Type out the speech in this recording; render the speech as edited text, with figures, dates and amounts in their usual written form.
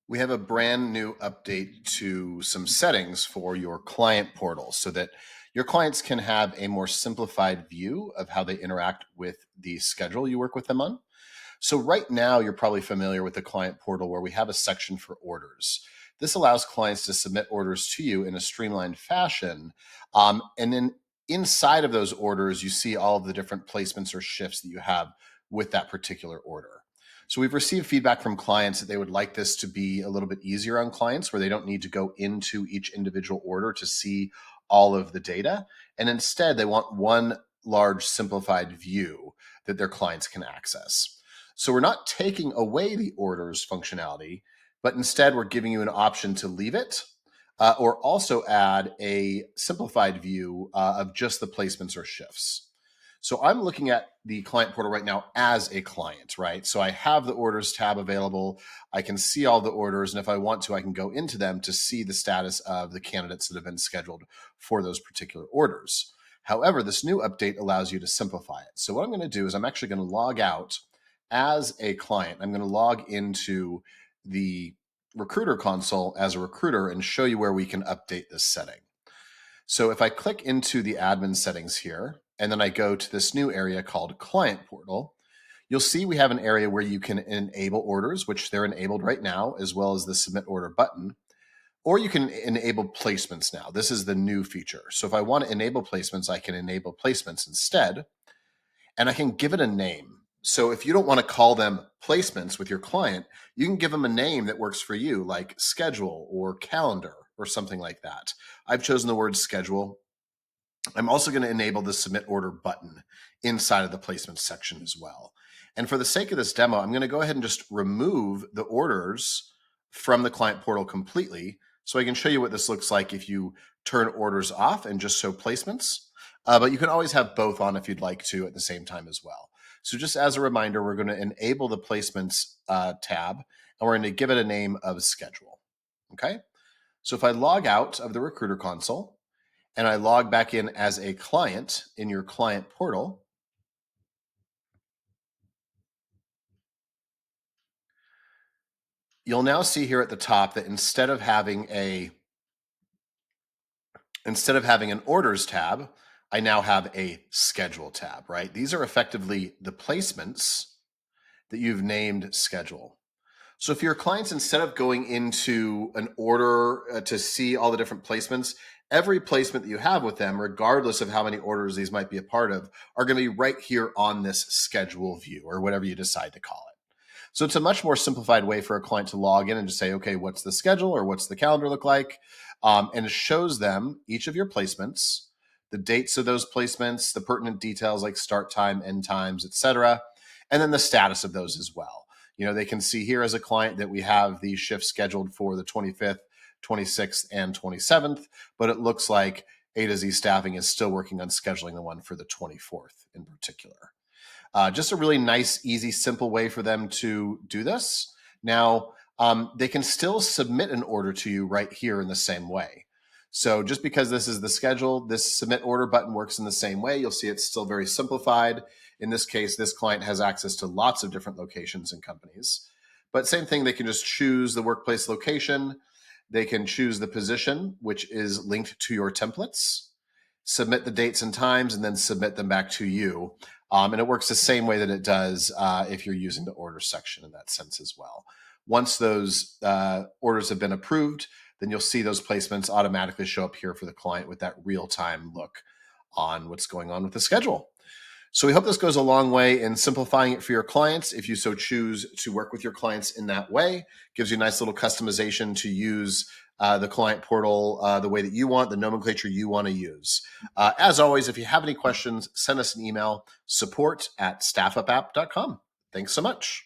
We have a brand new update to some settings for your client portal so that your clients can have a more simplified view of how they interact with the schedule you work with them on. So, right now, you're probably familiar with the client portal where we have a section for orders. This allows clients to submit orders to you in a streamlined fashion. And then inside of those orders, you see all of the different placements or shifts that you have with that particular order. So we've received feedback from clients that they would like this to be a little bit easier on clients where they don't need to go into each individual order to see all of the data. And instead, they want one large simplified view that their clients can access. So we're not taking away the orders functionality, but instead we're giving you an option to leave it or also add a simplified view of just the placements or shifts. So I'm looking at the client portal right now as a client, right? So I have the orders tab available. I can see all the orders. And if I want to, I can go into them to see the status of the candidates that have been scheduled for those particular orders. However, this new update allows you to simplify it. So what I'm going to do is I'm actually going to log out as a client. I'm going to log into the recruiter console as a recruiter and show you where we can update this setting. So if I click into the admin settings here, and then I go to this new area called Client Portal, you'll see we have an area where you can enable orders, which they're enabled right now, as well as the Submit Order button. Or you can enable placements now. This is the new feature. So if I want to enable placements, I can enable placements instead, and I can give it a name. So if you don't want to call them placements with your client, you can give them a name that works for you, like schedule or calendar or something like that. I've chosen the word schedule. I'm also going to enable the submit order button inside of the placement section as well. And for the sake of this demo, I'm going to go ahead and just remove the orders from the client portal completely so I can show you what this looks like if you turn orders off and just show placements. But you can always have both on if you'd like to at the same time as well. So just as a reminder, we're going to enable the placements tab, and we're going to give it a name of schedule. Okay. So if I log out of the recruiter console, and I log back in as a client in your client portal, you'll now see here at the top that instead of having an orders tab, I now have a schedule tab, right? These are effectively the placements that you've named schedule. So if your clients, instead of going into an order to see all the different placements, every placement that you have with them, regardless of how many orders these might be a part of, are going to be right here on this schedule view or whatever you decide to call it. So it's a much more simplified way for a client to log in and just say, okay, what's the schedule or what's the calendar look like? And it shows them each of your placements, the dates of those placements, the pertinent details like start time, end times, etc., and then the status of those as well. You know, they can see here as a client that we have these shifts scheduled for the 25th, 26th, and 27th, but it looks like A to Z Staffing is still working on scheduling the one for the 24th in particular. Just a really nice, easy, simple way for them to do this. Now, they can still submit an order to you right here in the same way. So just because this is the schedule, this submit order button works in the same way. You'll see it's still very simplified. In this case, this client has access to lots of different locations and companies. But same thing, they can just choose the workplace location. They can choose the position, which is linked to your templates, submit the dates and times, and then submit them back to you. And it works the same way that it does if you're using the order section in that sense as well. Once those orders have been approved, then you'll see those placements automatically show up here for the client with that real-time look on what's going on with the schedule. So we hope this goes a long way in simplifying it for your clients. If you so choose to work with your clients in that way, gives you a nice little customization to use the client portal the way that you want, the nomenclature you want to use. As always, if you have any questions, send us an email, support@staffupapp.com. Thanks so much.